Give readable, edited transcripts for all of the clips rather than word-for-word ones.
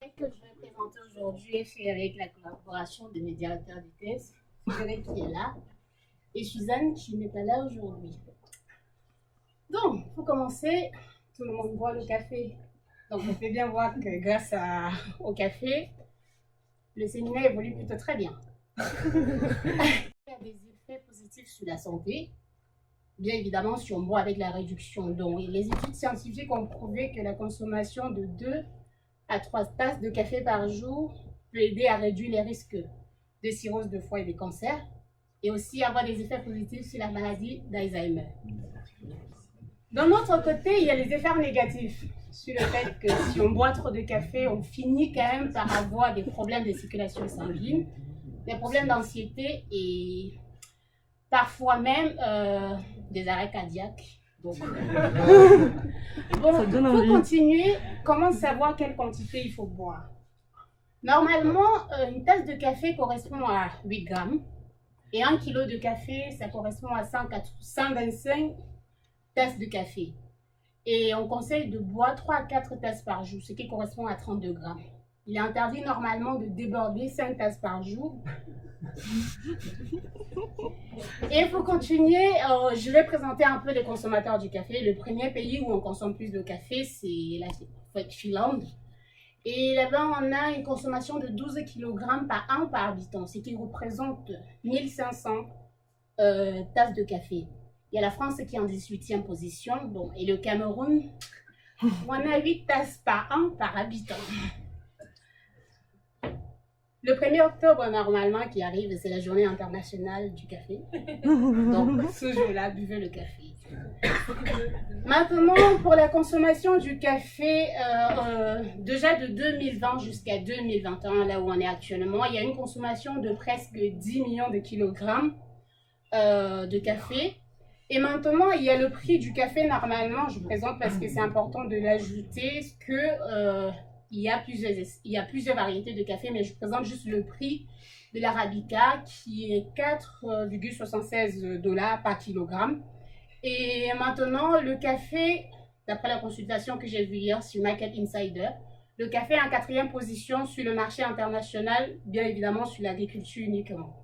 Que je vais présenter aujourd'hui est fait avec la collaboration de mes directeurs de thèse, Frédéric qui est là, et Suzanne qui n'est pas là aujourd'hui. Donc, pour commencer, tout le monde boit le café. Donc, on peut bien voir que grâce au café, le séminaire évolue plutôt très bien. Il y a des effets positifs sur la santé, bien évidemment si on boit avec la réduction. Donc, les études scientifiques ont prouvé que la consommation de 2 à 3 tasses de café par jour peut aider à réduire les risques de cirrhose de foie et de cancer, et aussi avoir des effets positifs sur la maladie d'Alzheimer. D'un autre côté, il y a les effets négatifs sur le fait que si on boit trop de café, on finit quand même par avoir des problèmes de circulation sanguine, des problèmes d'anxiété et parfois même des arrêts cardiaques. Donc, bon, pour continuer, comment savoir quelle quantité il faut boire? Normalement, une tasse de café correspond à 8 grammes et 1 kilo de café, ça correspond à 125 tasses de café. Et on conseille de boire 3 à 4 tasses par jour, ce qui correspond à 32 grammes. Il est interdit normalement de déborder 5 tasses par jour. Et pour continuer, je vais présenter un peu les consommateurs du café. Le premier pays où on consomme plus de café, c'est la Finlande. Et là-bas, on a une consommation de 12 kg par an par habitant, ce qui représente 1500 tasses de café. Il y a la France qui est en 18e position, bon, et le Cameroun, on a 8 tasses par an par habitant. Le 1er octobre, normalement, qui arrive, c'est la journée internationale du café. Donc, ce jour-là, buvez le café. Maintenant, pour la consommation du café, déjà de 2020 jusqu'à 2021, là où on est actuellement, il y a une consommation de presque 10 millions de kilogrammes de café. Et maintenant, il y a le prix du café, normalement, je présente parce que c'est important de l'ajouter, que... il y a plusieurs variétés de café, mais je présente juste le prix de l'Arabica qui est 4,76 $ par kilogramme. Et maintenant, le café, d'après la consultation que j'ai vue hier sur Market Insider, le café est en 4e position sur le marché international, bien évidemment sur l'agriculture uniquement.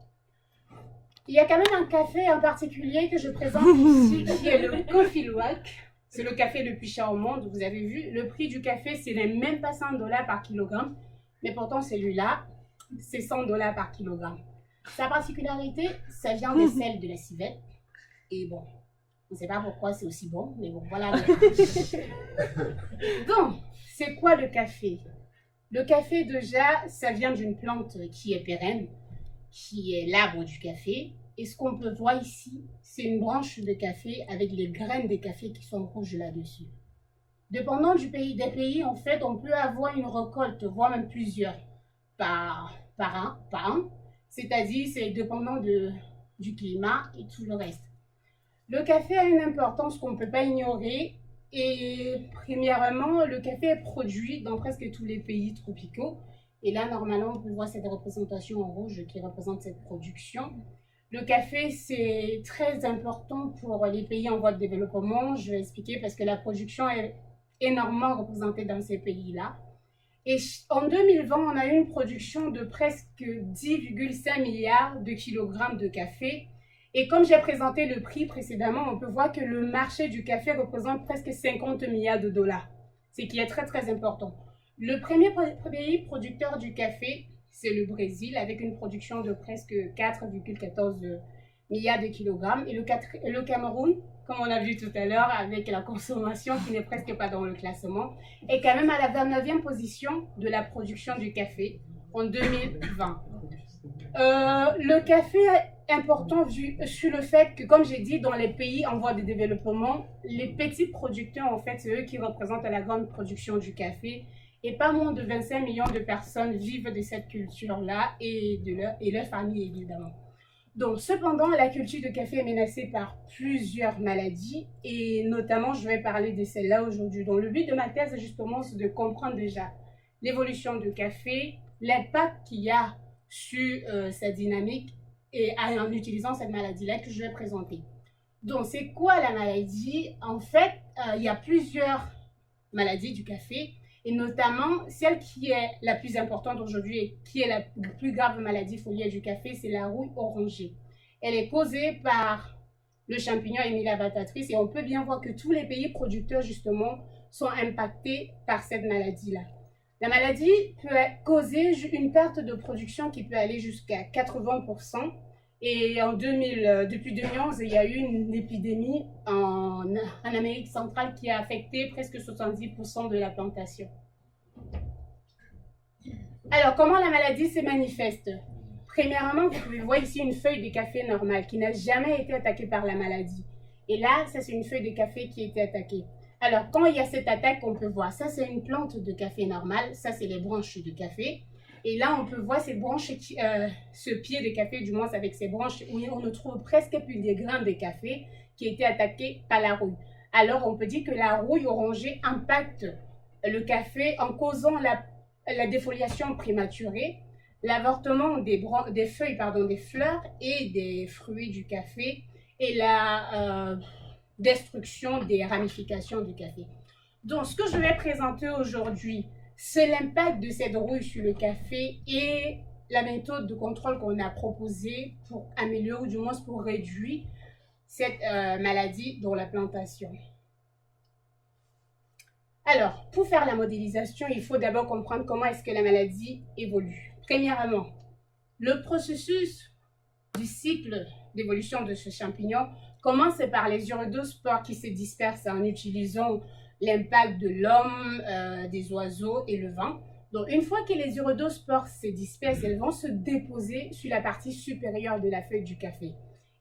Il y a quand même un café en particulier que je présente ici, qui est le Coffee Luwak. C'est le café le plus cher au monde, vous avez vu. Le prix du café, ce n'est même pas 100 $ par kilogramme. Mais pourtant, celui-là, c'est 100 $ par kilogramme. Sa particularité, ça vient des sels de la civette. Et bon, on ne sait pas pourquoi c'est aussi bon, mais bon, voilà. Donc, c'est quoi le café? Le café, déjà, ça vient d'une plante qui est pérenne, qui est l'arbre du café. Et ce qu'on peut voir ici, c'est une branche de café avec les graines de café qui sont rouges là-dessus. Dépendant des pays, en fait, on peut avoir une récolte, voire même plusieurs par an. C'est-à-dire, c'est dépendant du climat et tout le reste. Le café a une importance qu'on ne peut pas ignorer. Et premièrement, le café est produit dans presque tous les pays tropicaux. Et là, normalement, on peut voir cette représentation en rouge qui représente cette production. Le café, c'est très important pour les pays en voie de développement. Je vais expliquer parce que la production est énormément représentée dans ces pays-là. Et en 2020, on a eu une production de presque 10,5 milliards de kilogrammes de café. Et comme j'ai présenté le prix précédemment, on peut voir que le marché du café représente presque 50 milliards de dollars, ce qui est très, très important. Le premier pays producteur du café, c'est le Brésil, avec une production de presque 4,14 milliards de kilogrammes. Et le Cameroun, comme on a vu tout à l'heure, avec la consommation qui n'est presque pas dans le classement, est quand même à la 29e position de la production du café en 2020. Le café est important vu sur le fait que, comme j'ai dit, dans les pays en voie de développement, les petits producteurs, en fait, c'est eux qui représentent la grande production du café. Et pas moins de 25 millions de personnes vivent de cette culture-là et leur famille, évidemment. Donc, cependant, la culture de café est menacée par plusieurs maladies et notamment, je vais parler de celle-là aujourd'hui. Donc, le but de ma thèse, justement, c'est de comprendre déjà l'évolution du café, l'impact qu'il y a sur sa dynamique et en utilisant cette maladie-là que je vais présenter. Donc, c'est quoi la maladie? En fait, il y a plusieurs maladies du café. et notamment celle qui est la plus importante aujourd'hui et qui est la plus grave maladie foliaire du café, c'est la rouille orangée. Elle est causée par le champignon Emilia vatatrix et on peut bien voir que tous les pays producteurs justement sont impactés par cette maladie-là. La maladie peut causer une perte de production qui peut aller jusqu'à 80%. Et depuis 2011, il y a eu une épidémie en Amérique centrale qui a affecté presque 70% de la plantation. Alors, comment la maladie se manifeste? Premièrement, vous pouvez voir ici une feuille de café normale qui n'a jamais été attaquée par la maladie. Et là, ça c'est une feuille de café qui a été attaquée. Alors, quand il y a cette attaque, on peut voir, ça c'est une plante de café normale, ça c'est les branches de café. Et là, on peut voir ces branches, ce pied de café, du moins avec ces branches, où on ne trouve presque plus des grains de café qui a été attaqué par la rouille. Alors, on peut dire que la rouille orangée impacte le café en causant la défoliation prématurée, l'avortement des feuilles, des fleurs et des fruits du café et la destruction des ramifications du café. Donc, ce que je vais présenter aujourd'hui, c'est l'impact de cette rouille sur le café et la méthode de contrôle qu'on a proposée pour améliorer ou du moins pour réduire cette maladie dans la plantation. Alors, pour faire la modélisation, il faut d'abord comprendre comment est-ce que la maladie évolue. Premièrement, le processus du cycle d'évolution de ce champignon commence par les uridospores qui se dispersent en utilisant l'impact de l'homme, des oiseaux et le vent. Donc, une fois que les uridospores se dispersent, elles vont se déposer sur la partie supérieure de la feuille du café.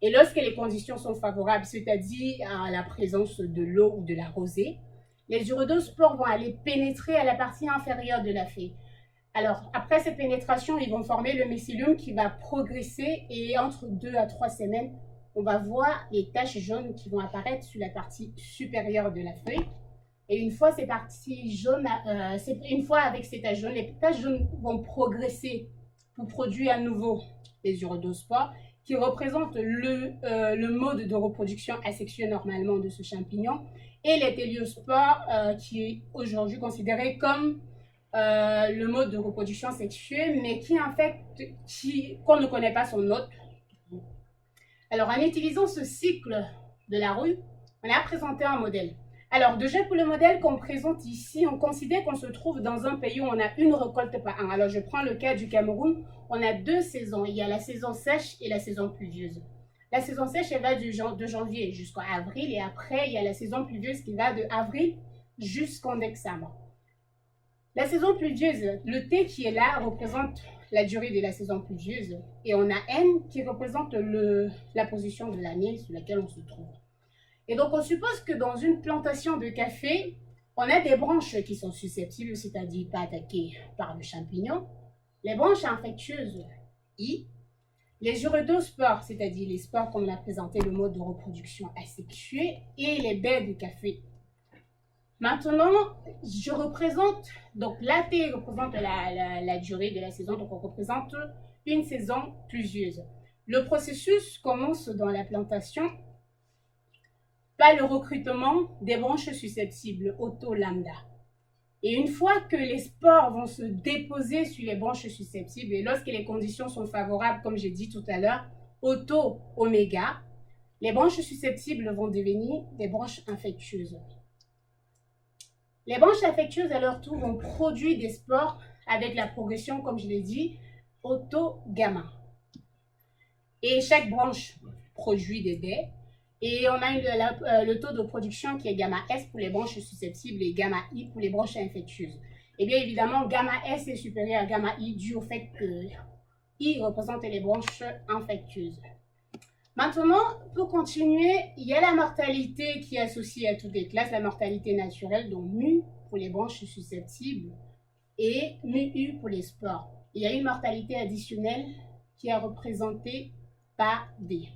Et lorsque les conditions sont favorables, c'est-à-dire à la présence de l'eau ou de la rosée, les uridospores vont aller pénétrer à la partie inférieure de la feuille. Alors, après cette pénétration, ils vont former le mycélium qui va progresser et entre 2 à 3 semaines, on va voir les taches jaunes qui vont apparaître sur la partie supérieure de la feuille. Et une fois ces parties jaunes, une fois avec ces taches jaunes, les taches jaunes vont progresser pour produire à nouveau les uridospores qui représentent le mode de reproduction asexuée normalement de ce champignon et les téliospores qui est aujourd'hui considéré comme le mode de reproduction sexuée mais qui en fait, qu'on ne connaît pas son hôte. Alors en utilisant ce cycle de la rouille, on a présenté un modèle. Alors, déjà pour le modèle qu'on présente ici, on considère qu'on se trouve dans un pays où on a une récolte par an. Alors, je prends le cas du Cameroun, on a 2 saisons. Il y a la saison sèche et la saison pluvieuse. La saison sèche, elle va de janvier jusqu'à avril et après, il y a la saison pluvieuse qui va de avril jusqu'en décembre. La saison pluvieuse, le T qui est là représente la durée de la saison pluvieuse et on a N qui représente la position de l'année sur laquelle on se trouve. Et donc, on suppose que dans une plantation de café, on a des branches qui sont susceptibles, c'est-à-dire pas attaquées par le champignon, les branches infectieuses, I, les uridospores, c'est-à-dire les spores comme on a présenté le mode de reproduction asexué, et les baies de café. Maintenant, je représente, donc la T représente la durée de la saison, donc on représente une saison pluvieuse. Le processus commence dans la plantation par le recrutement des branches susceptibles, auto-lambda. Et une fois que les spores vont se déposer sur les branches susceptibles, et lorsque les conditions sont favorables, comme j'ai dit tout à l'heure, auto-oméga, les branches susceptibles vont devenir des branches infectieuses. Les branches infectieuses, à leur tour, vont produire des spores avec la progression, comme je l'ai dit, auto-gamma. Et chaque branche produit des baies. Et on a le taux de production qui est gamma S pour les branches susceptibles et gamma I pour les branches infectieuses. Et bien évidemment, gamma S est supérieur à gamma I dû au fait que I représente les branches infectieuses. Maintenant, pour continuer, il y a la mortalité qui est associée à toutes les classes, la mortalité naturelle, donc mu pour les branches susceptibles et mu pour les spores. Il y a une mortalité additionnelle qui est représentée par D.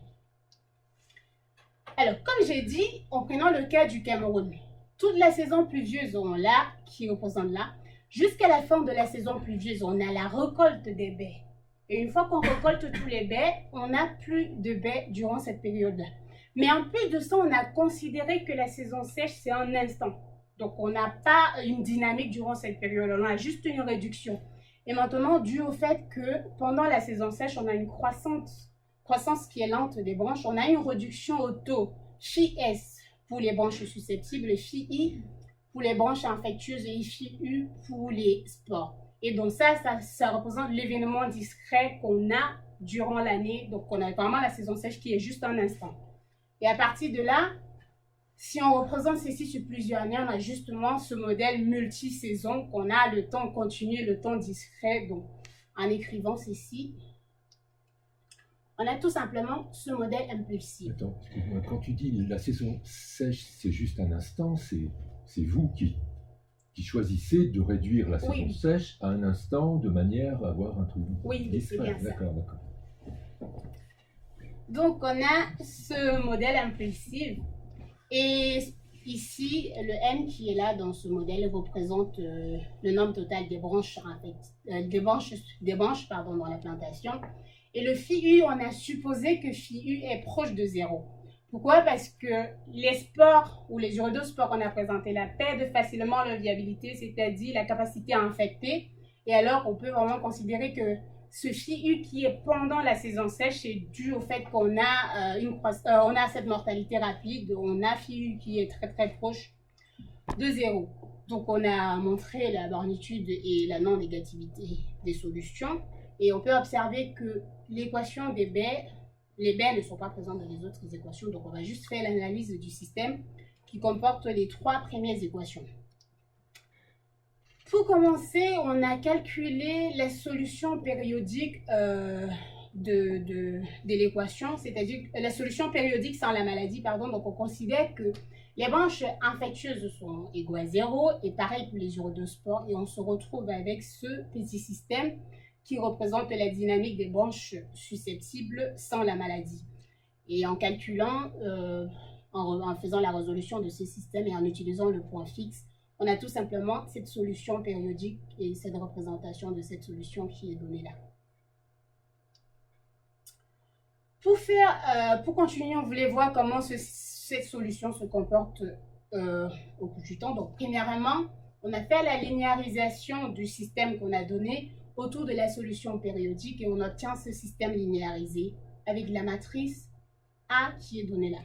Alors, comme j'ai dit, en prenant le cas du Cameroun, toute la saison pluvieuse, on l'a, qui représente là. Jusqu'à la fin de la saison pluvieuse, on a la récolte des baies. Et une fois qu'on récolte tous les baies, on n'a plus de baies durant cette période-là. Mais en plus de ça, on a considéré que la saison sèche, c'est un instant. Donc, on n'a pas une dynamique durant cette période, on a juste une réduction. Et maintenant, dû au fait que pendant la saison sèche, on a une croissance qui est lente des branches, on a une réduction au taux Phi-S pour les branches susceptibles, Phi-I pour les branches infectieuses et Phi-U pour les spores. Et donc ça représente l'événement discret qu'on a durant l'année. Donc on a vraiment la saison sèche qui est juste un instant. Et à partir de là, si on représente ceci sur plusieurs années, on a justement ce modèle multi-saison qu'on a le temps continu et le temps discret. Donc en écrivant ceci, on a tout simplement ce modèle impulsif. Attends, excuse-moi, quand tu dis la saison sèche, c'est juste un instant, c'est vous qui choisissez de réduire la saison sèche à un instant de manière à avoir un truc discret. C'est bien ça. D'accord. Donc, on a ce modèle impulsif et ici, le N qui est là dans ce modèle représente le nombre total des branches, dans la plantation. Et le Phi-U, on a supposé que Phi-U est proche de 0. Pourquoi? Parce que les spores ou les urodospores qu'on a présentés là perdent facilement leur viabilité, c'est-à-dire la capacité à infecter. Et alors, on peut vraiment considérer que ce Phi-U qui est pendant la saison sèche est dû au fait qu'on a, on a cette mortalité rapide, on a Phi-U qui est très très proche de 0. Donc, on a montré la magnitude et la non-négativité des solutions. Et on peut observer que l'équation des baies, les baies ne sont pas présentes dans les autres équations. Donc, on va juste faire l'analyse du système qui comporte les 3 premières équations. Pour commencer, on a calculé la solution périodique de l'équation, c'est-à-dire la solution périodique sans la maladie, pardon. Donc, on considère que les branches infectieuses sont égaux à 0 et pareil pour les urodospores. Et on se retrouve avec ce petit système qui représente la dynamique des branches susceptibles sans la maladie. Et en calculant, en faisant la résolution de ce système et en utilisant le point fixe, on a tout simplement cette solution périodique et cette représentation de cette solution qui est donnée là. Pour continuer, on voulait voir comment cette solution se comporte au cours du temps. Donc, premièrement, on a fait la linéarisation du système qu'on a donné autour de la solution périodique et on obtient ce système linéarisé avec la matrice A qui est donnée là.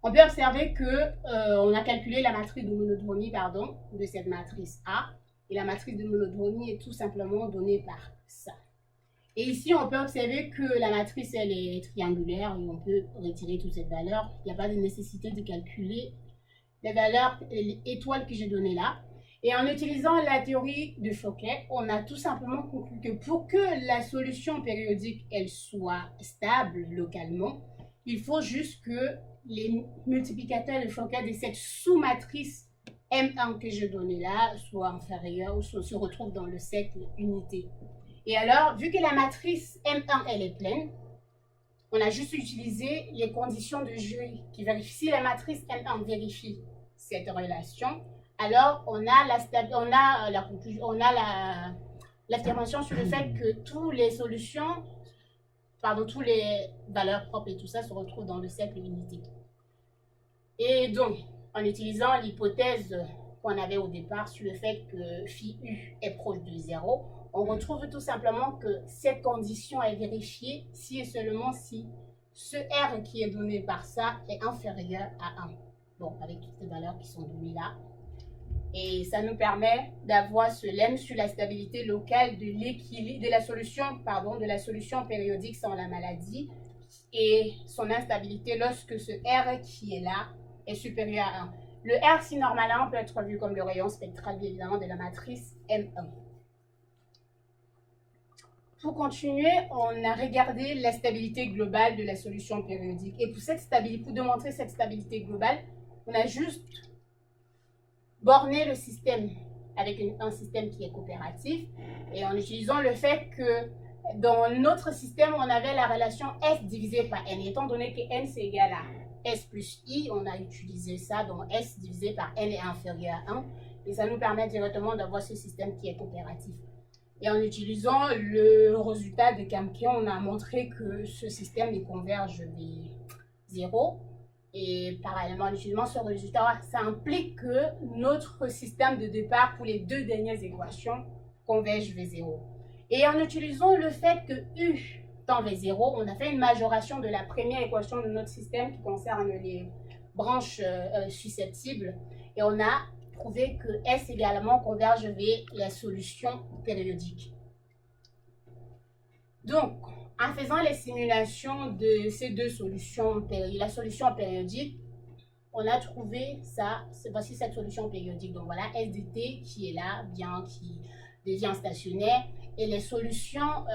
On peut observer qu'on a calculé la matrice de monodronie de cette matrice A et la matrice de monodronie est tout simplement donnée par ça. Et ici, on peut observer que la matrice, elle est triangulaire et on peut retirer toute cette valeur. Il n'y a pas de nécessité de calculer les valeurs étoiles que j'ai données là. Et en utilisant la théorie de Fokker, on a tout simplement conclu que pour que la solution périodique elle soit stable localement, il faut juste que les multiplicateurs de Fokker de cette sous-matrice M1 que je donnais là soient inférieurs ou se retrouvent dans le cercle unité. Et alors, vu que la matrice M1 elle est pleine, on a juste utilisé les conditions de jury qui vérifient si la matrice M1 vérifie cette relation. Alors, on a l'affirmation sur le fait que toutes les solutions, toutes les valeurs propres et tout ça se retrouvent dans le cercle unité. Et donc, en utilisant l'hypothèse qu'on avait au départ sur le fait que Phi-U est proche de 0, on retrouve tout simplement que cette condition est vérifiée si et seulement si ce R qui est donné par ça est inférieur à 1. Bon, avec toutes ces valeurs qui sont données là. Et ça nous permet d'avoir ce lemme sur la stabilité locale de l'équilibre de la solution périodique sans la maladie et son instabilité lorsque ce R qui est là est supérieur à 1. Le R si normalement peut être vu comme le rayon spectral bien évidemment de la matrice M1. Pour continuer, on a regardé la stabilité globale de la solution périodique. Et pour démontrer cette stabilité globale, on a juste borné le système avec un système qui est coopératif et en utilisant le fait que dans notre système, on avait la relation S divisé par N. Et étant donné que N c'est égal à S plus I, on a utilisé ça, donc S divisé par N est inférieur à 1 et ça nous permet directement d'avoir ce système qui est coopératif. Et en utilisant le résultat de Kamke, on a montré que ce système il converge vers 0 Et parallèlement, en utilisant ce résultat, ça implique que notre système de départ pour les deux dernières équations converge vers 0. Et en utilisant le fait que U tend vers 0, on a fait une majoration de la première équation de notre système qui concerne les branches susceptibles. Et on a prouvé que S également converge vers la solution périodique. Donc, en faisant les simulations de ces deux solutions, la solution périodique, on a trouvé ça, voici cette solution périodique. Donc voilà, S de t qui est là, bien, qui devient stationnaire, et les solutions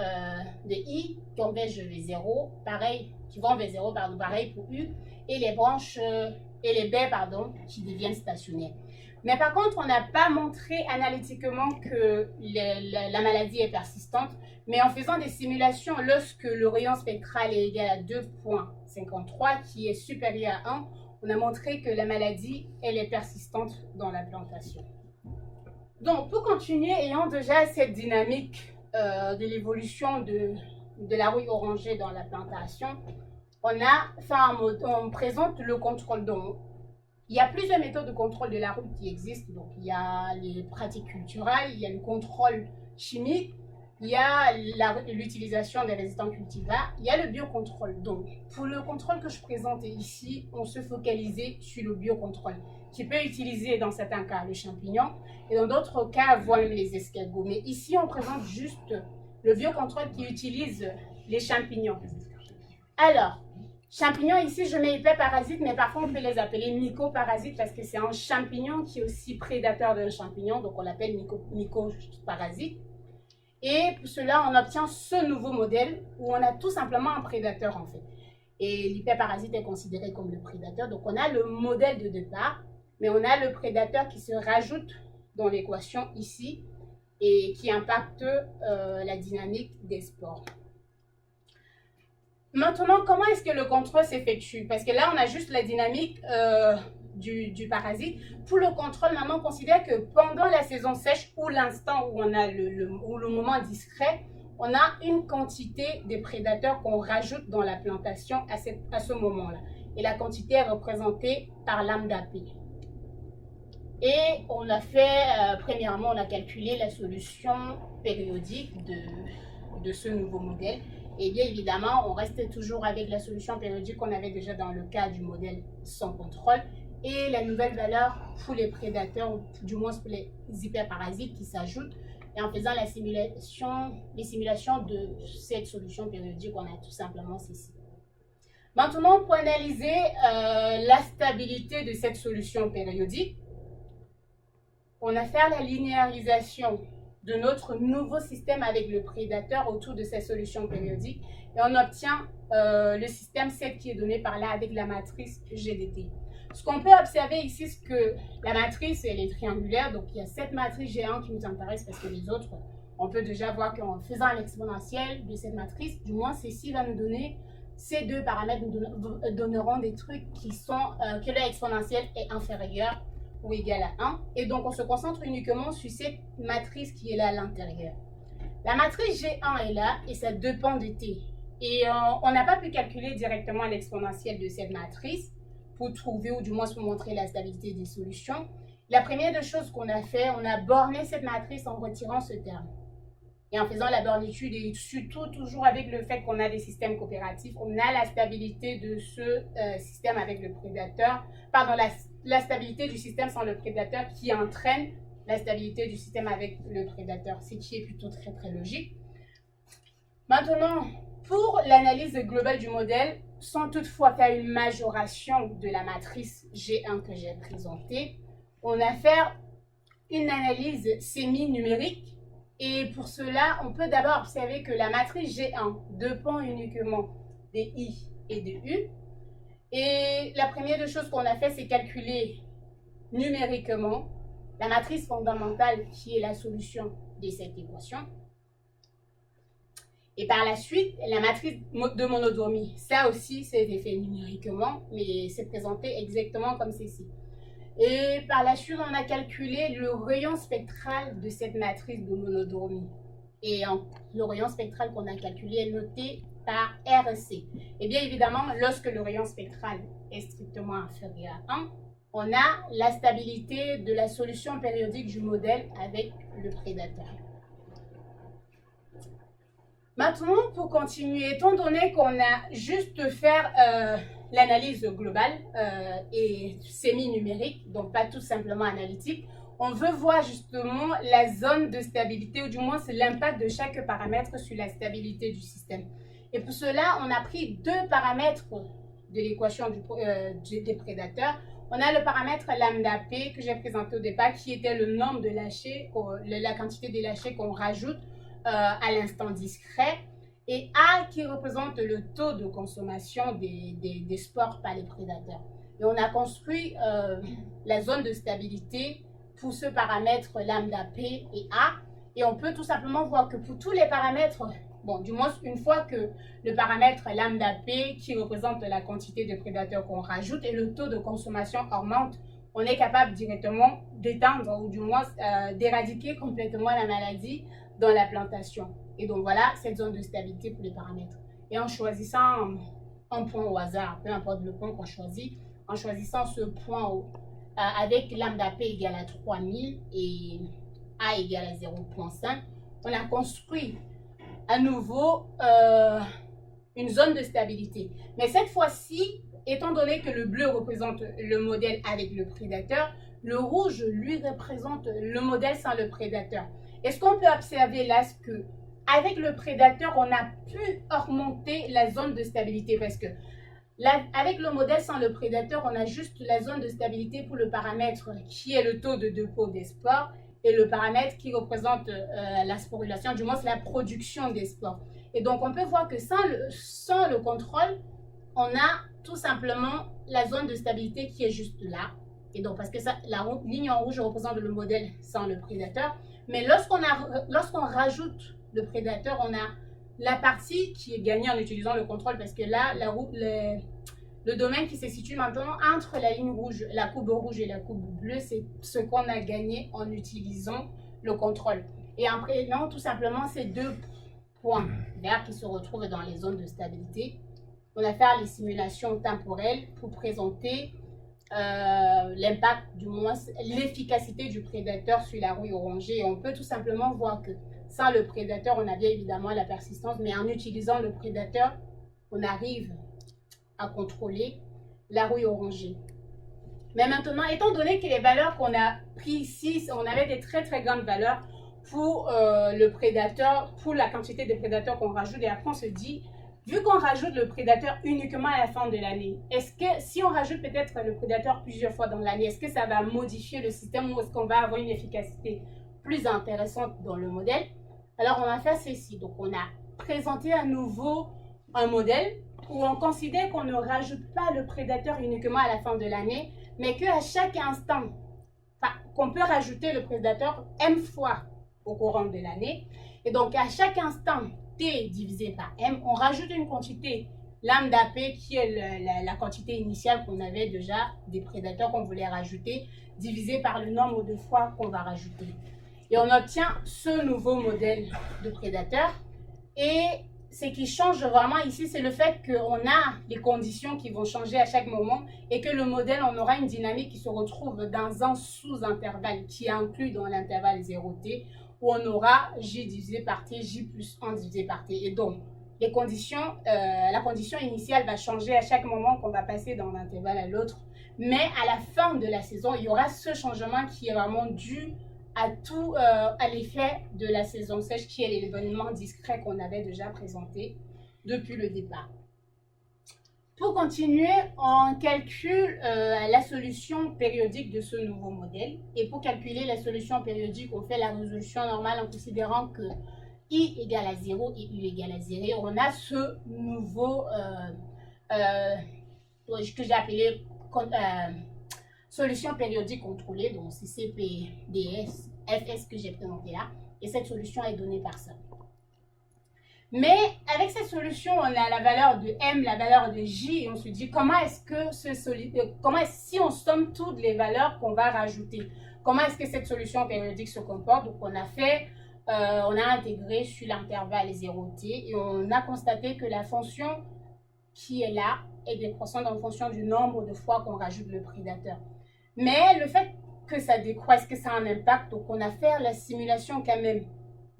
de I qui convergent vers 0, pareil, qui vont vers 0, pardon, pareil pour U, et les branches, et les baies, pardon, qui deviennent stationnaires. Mais par contre, on n'a pas montré analytiquement que la maladie est persistante, mais en faisant des simulations, lorsque le rayon spectral est égal à 2,53, qui est supérieur à 1, on a montré que la maladie, elle est persistante dans la plantation. Donc, pour continuer, ayant déjà cette dynamique de l'évolution de la rouille orangée dans la plantation, on présente le contrôle. Donc, il y a plusieurs méthodes de contrôle de la rouille qui existent. Donc, il y a les pratiques culturelles, il y a le contrôle chimique, il y a l'utilisation des résistants cultivars, il y a le biocontrôle. Donc, pour le contrôle que je présente ici, on se focalisait sur le biocontrôle, qui peut utiliser dans certains cas le champignon et dans d'autres cas, voire même les escargots. Mais ici, on présente juste le biocontrôle qui utilise les champignons. Alors, champignons, ici, je mets hyperparasites, mais parfois on peut les appeler mycoparasites parce que c'est un champignon qui est aussi prédateur d'un champignon, donc on l'appelle mycoparasite. Et pour cela, on obtient ce nouveau modèle où on a tout simplement un prédateur en fait. Et l'hyperparasite est considéré comme le prédateur. Donc on a le modèle de départ, mais on a le prédateur qui se rajoute dans l'équation ici et qui impacte la dynamique des spores. Maintenant, comment est-ce que le contrôle s'effectue? Parce que là, on a juste la dynamique du parasite. Pour le contrôle, maintenant, on considère que pendant la saison sèche ou l'instant où on a le moment discret, on a une quantité de prédateurs qu'on rajoute dans la plantation à ce moment-là. Et la quantité est représentée par lambda P. Et on a fait, premièrement, on a calculé la solution périodique de ce nouveau modèle. Et bien évidemment, on reste toujours avec la solution périodique qu'on avait déjà dans le cas du modèle sans contrôle et la nouvelle valeur pour les prédateurs, ou du moins pour les hyperparasites qui s'ajoutent. Et en faisant les simulations de cette solution périodique, on a tout simplement ceci. Maintenant, pour analyser la stabilité de cette solution périodique, on a fait la linéarisation de notre nouveau système avec le prédateur autour de cette solution périodique et on obtient le système 7 qui est donné par là avec la matrice GDT. Ce qu'on peut observer ici, c'est que la matrice elle est triangulaire, donc il y a cette matrice G1 qui nous intéresse parce que les autres, on peut déjà voir qu'en faisant l'exponentielle de cette matrice, du moins ceci va nous donner, ces deux paramètres nous donneront des trucs qui sont, que leur exponentielle est inférieure ou égale à 1. Et donc, on se concentre uniquement sur cette matrice qui est là à l'intérieur. La matrice G1 est là et ça dépend de t. Et on n'a pas pu calculer directement l'exponentielle de cette matrice pour trouver ou du moins pour montrer la stabilité des solutions. La première des choses qu'on a fait, on a borné cette matrice en retirant ce terme. Et en faisant la bornitude et surtout toujours avec le fait qu'on a des systèmes coopératifs, on a la stabilité de ce système avec le prédateur, pardon, la stabilité du système sans le prédateur qui entraîne la stabilité du système avec le prédateur, ce qui est plutôt très très logique. Maintenant, pour l'analyse globale du modèle, sans toutefois faire une majoration de la matrice G1 que j'ai présentée, on a fait une analyse semi-numérique. Et pour cela, on peut d'abord observer que la matrice G1 dépend uniquement des I et des U. Et la première des choses qu'on a fait, c'est calculer numériquement la matrice fondamentale qui est la solution de cette équation. Et par la suite, la matrice de monodromie, ça aussi, c'est fait numériquement, mais c'est présenté exactement comme ceci. Et par la suite, on a calculé le rayon spectral de cette matrice de monodromie. Et le rayon spectral qu'on a calculé est noté par RC. Et bien évidemment, lorsque le rayon spectral est strictement inférieur à 1, on a la stabilité de la solution périodique du modèle avec le prédateur. Maintenant, pour continuer, étant donné qu'on a juste faire l'analyse globale et semi-numérique, donc pas tout simplement analytique, on veut voir justement la zone de stabilité, ou du moins c'est l'impact de chaque paramètre sur la stabilité du système. Et pour cela, on a pris deux paramètres de l'équation des prédateurs. On a le paramètre lambda P que j'ai présenté au départ, qui était le nombre de lâchers, la quantité des lâchers qu'on rajoute à l'instant discret, et A qui représente le taux de consommation des spores par les prédateurs. Et on a construit la zone de stabilité pour ce paramètre lambda P et A, et on peut tout simplement voir que pour tous les paramètres, bon, du moins une fois que le paramètre lambda P qui représente la quantité de prédateurs qu'on rajoute et le taux de consommation augmente, on est capable directement d'éteindre ou du moins d'éradiquer complètement la maladie dans la plantation. Et donc voilà cette zone de stabilité pour les paramètres. Et en choisissant un point au hasard, peu importe le point qu'on choisit, en choisissant ce point avec lambda P égale à 3000 et A égale à 0,5, on a construit à nouveau une zone de stabilité. Mais cette fois-ci, étant donné que le bleu représente le modèle avec le prédateur, le rouge, lui, représente le modèle sans le prédateur. Et ce qu'on peut observer là, c'est que avec le prédateur, on a pu augmenter la zone de stabilité parce que avec le modèle sans le prédateur, on a juste la zone de stabilité pour le paramètre qui est le taux de dépôt des spores et le paramètre qui représente la sporulation, du moins c'est la production des spores. Et donc on peut voir que sans le contrôle, on a tout simplement la zone de stabilité qui est juste là. Et donc parce que ça, la ligne en rouge représente le modèle sans le prédateur. Mais lorsqu'on rajoute le prédateur, on a la partie qui est gagnée en utilisant le contrôle parce que là, le domaine qui se situe maintenant entre la ligne rouge, la courbe rouge et la courbe bleue, c'est ce qu'on a gagné en utilisant le contrôle. Et en prenant tout simplement ces deux points verts qui se retrouvent dans les zones de stabilité, on a fait les simulations temporelles pour présenter l'impact, du moins l'efficacité du prédateur sur la rouille orangée. Et on peut tout simplement voir que sans le prédateur, on a bien évidemment la persistance, mais en utilisant le prédateur, on arrive à contrôler la rouille orangée. Mais maintenant, étant donné que les valeurs qu'on a prises ici, on avait des très très grandes valeurs pour le prédateur, pour la quantité de prédateurs qu'on rajoute, et après on se dit, vu qu'on rajoute le prédateur uniquement à la fin de l'année, est-ce que si on rajoute peut-être le prédateur plusieurs fois dans l'année, est-ce que ça va modifier le système ou est-ce qu'on va avoir une efficacité plus intéressante dans le modèle? Alors on a fait ceci, donc on a présenté à nouveau un modèle où on considère qu'on ne rajoute pas le prédateur uniquement à la fin de l'année, mais qu'à chaque instant, qu'on peut rajouter le prédateur M fois au courant de l'année. Et donc à chaque instant, T divisé par M, on rajoute une quantité lambda P qui est la quantité initiale qu'on avait déjà des prédateurs qu'on voulait rajouter, divisé par le nombre de fois qu'on va rajouter. Et on obtient ce nouveau modèle de prédateur. Et ce qui change vraiment ici, c'est le fait qu'on a les conditions qui vont changer à chaque moment et que le modèle, on aura une dynamique qui se retrouve dans un sous-intervalle qui est inclus dans l'intervalle 0T, où on aura J divisé par T, J plus 1 divisé par T. Et donc, la condition initiale va changer à chaque moment qu'on va passer d'un intervalle à l'autre. Mais à la fin de la saison, il y aura ce changement qui est vraiment dû à l'effet de la saison sèche, qui est l'événement discret qu'on avait déjà présenté depuis le départ. Pour continuer, on calcule la solution périodique de ce nouveau modèle. Et pour calculer la solution périodique, on fait la résolution normale en considérant que I égale à 0 et U égale à 0. On a ce nouveau que j'ai appelé solution périodique contrôlée, donc c'est CPDS, FS que j'ai présenté là, et cette solution est donnée par ça. Mais avec cette solution, on a la valeur de M, la valeur de J, et on se dit comment est-ce que si on somme toutes les valeurs qu'on va rajouter, comment est-ce que cette solution périodique se comporte? Donc on a fait on a intégré sur l'intervalle 0T et on a constaté que la fonction qui est là est décroissante en fonction du nombre de fois qu'on rajoute le prédateur. Mais le fait que ça décroisse, que ça a un impact, donc on a fait la simulation quand même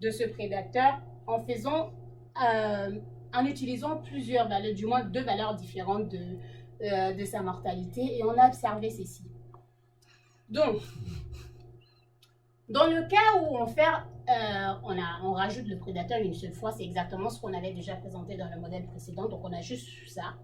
de ce prédateur en faisant, en utilisant plusieurs valeurs, du moins 2 valeurs différentes de sa mortalité, et on a observé ceci. Donc, dans le cas où on rajoute le prédateur une seule fois, c'est exactement ce qu'on avait déjà présenté dans le modèle précédent, donc on a juste ça.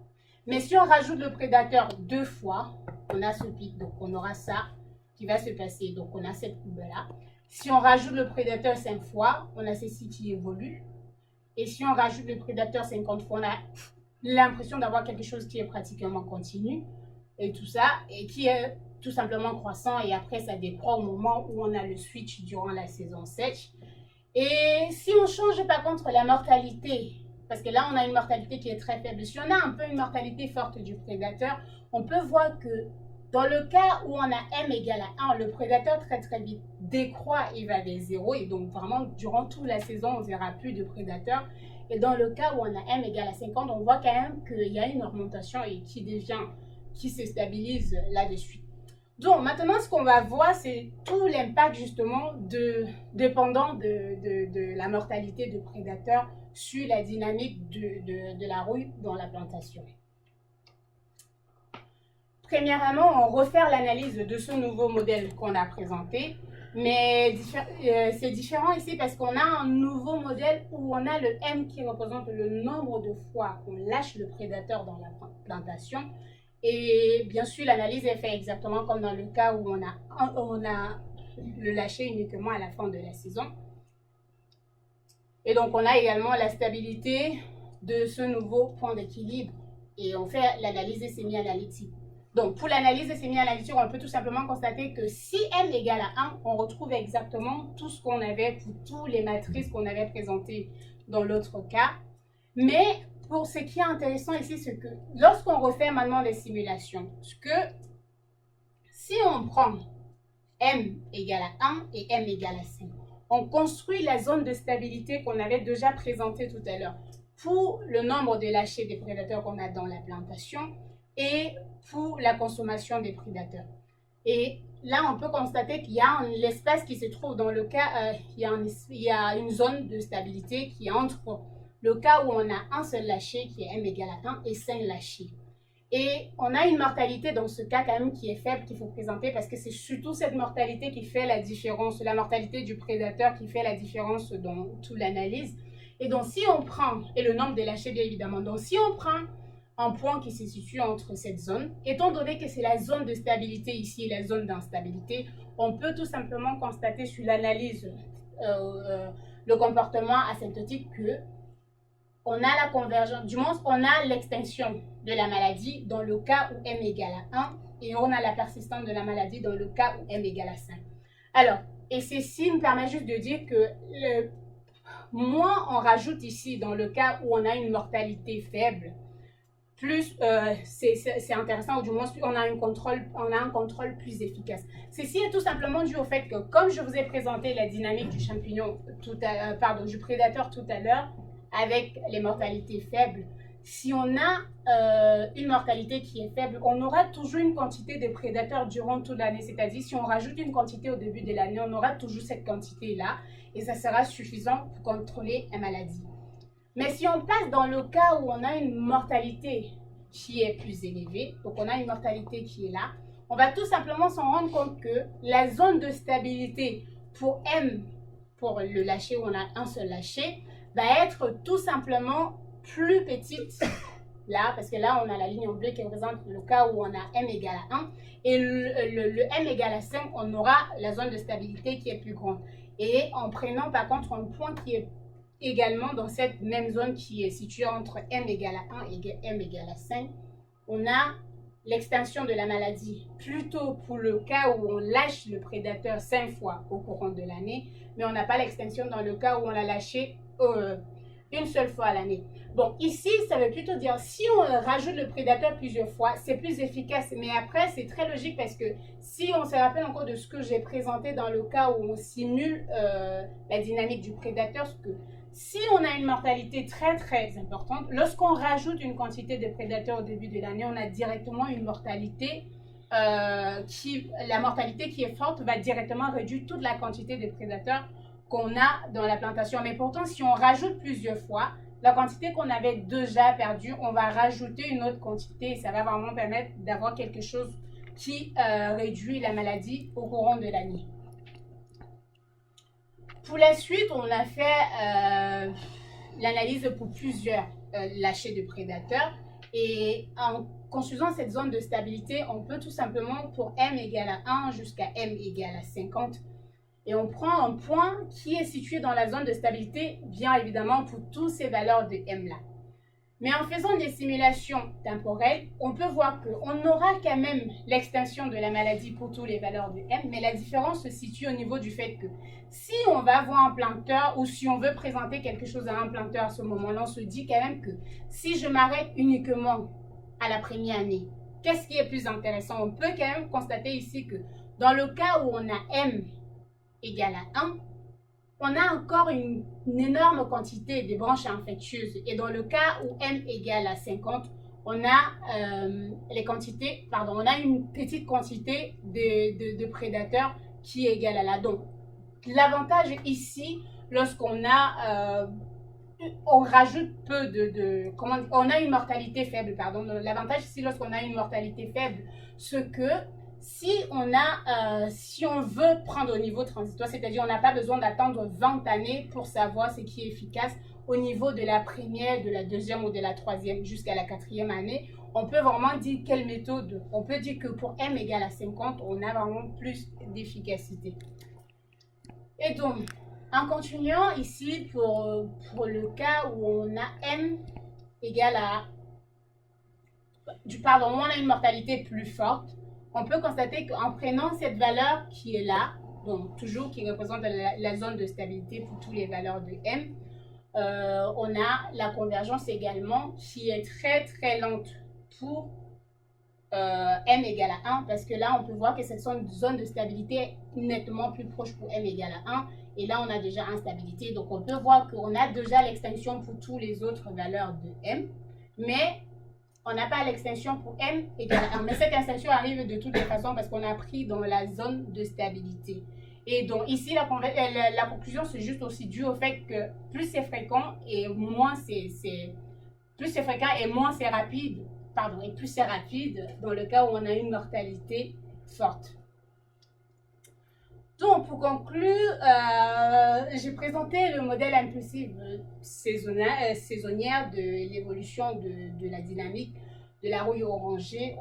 Mais si on rajoute le prédateur 2 fois, on a ce pic, donc on aura ça qui va se passer, donc on a cette courbe-là. Si on rajoute le prédateur 5 fois, on a ceci qui évolue. Et si on rajoute le prédateur 50 fois, on a l'impression d'avoir quelque chose qui est pratiquement continu, et tout ça, et qui est tout simplement croissant, et après ça décroît au moment où on a le switch durant la saison sèche. Et si on change par contre la mortalité, parce que là on a une mortalité qui est très faible, si on a un peu une mortalité forte du prédateur, on peut voir que dans le cas où on a m égale à 1, le prédateur très vite décroît et va vers 0, et donc vraiment durant toute la saison on ne verra plus de prédateur. Et dans le cas où on a m égale à 50, on voit quand même qu'il y a une augmentation et qui se stabilise là-dessus. Donc maintenant ce qu'on va voir, c'est tout l'impact justement dépendant de la mortalité de prédateurs sur la dynamique de la rouille dans la plantation. Premièrement, on refait l'analyse de ce nouveau modèle qu'on a présenté, mais c'est différent ici parce qu'on a un nouveau modèle où on a le M qui représente le nombre de fois qu'on lâche le prédateur dans la plantation. Et bien sûr, l'analyse est faite exactement comme dans le cas où on a le lâché uniquement à la fin de la saison. Et donc, on a également la stabilité de ce nouveau point d'équilibre. Et on fait l'analyse semi-analytique. Donc, pour l'analyse semi-analytique, on peut tout simplement constater que si m égale à 1, on retrouve exactement tout ce qu'on avait pour toutes les matrices qu'on avait présentées dans l'autre cas. Mais pour ce qui est intéressant ici, c'est que lorsqu'on refait maintenant les simulations, si on prend m égale à 1 et m égale à 5, on construit la zone de stabilité qu'on avait déjà présentée tout à l'heure pour le nombre de lâchers des prédateurs qu'on a dans la plantation et pour la consommation des prédateurs. Et là, on peut constater qu'il y a l'espace qui se trouve dans le cas, il y a une zone de stabilité qui est entre le cas où on a un seul lâcher qui est m égale à 1 et 5 lâchers. Et on a une mortalité dans ce cas quand même qui est faible, qu'il faut présenter parce que c'est surtout cette mortalité qui fait la différence, la mortalité du prédateur qui fait la différence dans toute l'analyse. Et donc si on prend, et le nombre de lâchers bien évidemment, donc si on prend un point qui se situe entre cette zone, étant donné que c'est la zone de stabilité ici et la zone d'instabilité, on peut tout simplement constater sur l'analyse, le comportement asymptotique que on a la convergence, du moins on a l'extinction de la maladie dans le cas où m égale à 1 et on a la persistance de la maladie dans le cas où m égale à 5. Alors, et ceci me permet juste de dire que moins on rajoute ici dans le cas où on a une mortalité faible, plus c'est intéressant, ou du moins on a un contrôle plus efficace. Ceci est tout simplement dû au fait que, comme je vous ai présenté la dynamique du champignon, du prédateur tout à l'heure, avec les mortalités faibles, si on a une mortalité qui est faible, on aura toujours une quantité de prédateurs durant toute l'année. C'est-à-dire, si on rajoute une quantité au début de l'année, on aura toujours cette quantité-là et ça sera suffisant pour contrôler la maladie. Mais si on passe dans le cas où on a une mortalité qui est plus élevée, donc on a une mortalité qui est là, on va tout simplement s'en rendre compte que la zone de stabilité pour M, pour le lâcher où on a un seul lâcher, va être tout simplement plus petite là, parce que là on a la ligne en bleu qui représente le cas où on a m égale à 1 et le m égale à 5, on aura la zone de stabilité qui est plus grande. Et en prenant par contre un point qui est également dans cette même zone qui est située entre m égale à 1 et m égale à 5, on a l'extinction de la maladie plutôt pour le cas où on lâche le prédateur 5 fois au courant de l'année, mais on n'a pas l'extinction dans le cas où on l'a lâché une seule fois à l'année. Bon, ici, ça veut plutôt dire, si on rajoute le prédateur plusieurs fois, c'est plus efficace. Mais après, c'est très logique parce que si on se rappelle encore de ce que j'ai présenté dans le cas où on simule la dynamique du prédateur, que si on a une mortalité très très importante, lorsqu'on rajoute une quantité de prédateurs au début de l'année, on a directement une mortalité la mortalité qui est forte va directement réduire toute la quantité de prédateurs qu'on a dans la plantation. Mais pourtant, si on rajoute plusieurs fois, la quantité qu'on avait déjà perdue, on va rajouter une autre quantité et ça va vraiment permettre d'avoir quelque chose qui réduit la maladie au courant de l'année. Pour la suite, on a fait l'analyse pour plusieurs lâchers de prédateurs et en construisant cette zone de stabilité, on peut tout simplement pour m égale à 1 jusqu'à m égale à 50 et on prend un point qui est situé dans la zone de stabilité, bien évidemment pour toutes ces valeurs de m là. Mais en faisant des simulations temporelles, on peut voir qu'on aura quand même l'extinction de la maladie pour toutes les valeurs de m, mais la différence se situe au niveau du fait que si on va voir un planteur ou si on veut présenter quelque chose à un planteur à ce moment-là, on se dit quand même que si je m'arrête uniquement à la première année, qu'est-ce qui est plus intéressant? On peut quand même constater ici que dans le cas où on a m égale à 1, on a encore une énorme quantité de branches infectieuses. Et dans le cas où m égale à 50, on a on a une petite quantité de prédateurs qui est égale à la. Donc, l'avantage ici, lorsqu'on a on rajoute peu on a une mortalité faible, pardon. L'avantage ici, lorsqu'on a une mortalité faible, c'est que si on veut prendre au niveau transitoire, c'est-à-dire on n'a pas besoin d'attendre 20 années pour savoir ce qui est efficace au niveau de la première, de la deuxième ou de la troisième jusqu'à la quatrième année, on peut vraiment dire quelle méthode. On peut dire que pour m égale à 50, on a vraiment plus d'efficacité. Et donc, en continuant ici pour le cas où on a m égale à... on a une mortalité plus forte, on peut constater qu'en prenant cette valeur qui est là, donc toujours qui représente la zone de stabilité pour toutes les valeurs de m, on a la convergence également qui est très très lente pour m égale à 1, parce que là on peut voir que cette zone de stabilité est nettement plus proche pour m égale à 1, et là on a déjà instabilité, donc on peut voir qu'on a déjà l'extinction pour toutes les autres valeurs de m, mais on n'a pas l'extinction pour m égale à 1. Mais cette extinction arrive de toutes les façons parce qu'on a pris dans la zone de stabilité. Et donc ici, la conclusion, c'est juste aussi dû au fait que plus c'est fréquent et moins c'est rapide, et plus c'est rapide dans le cas où on a une mortalité forte. Donc, pour conclure, j'ai présenté le modèle impulsif saisonnière de l'évolution de la dynamique de la rouille orangée.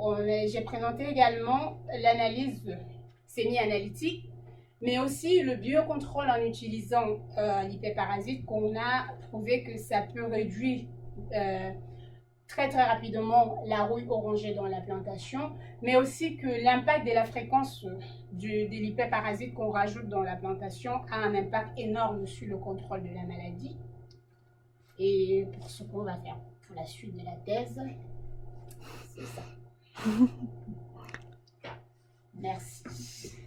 J'ai présenté également l'analyse semi-analytique, mais aussi le biocontrôle en utilisant l'hyperparasite, qu'on a prouvé que ça peut réduire très très rapidement la rouille orangée dans la plantation, mais aussi que l'impact de la fréquence de l'hyperparasite qu'on rajoute dans la plantation a un impact énorme sur le contrôle de la maladie. Et pour ce qu'on va faire pour la suite de la thèse, c'est ça. Merci.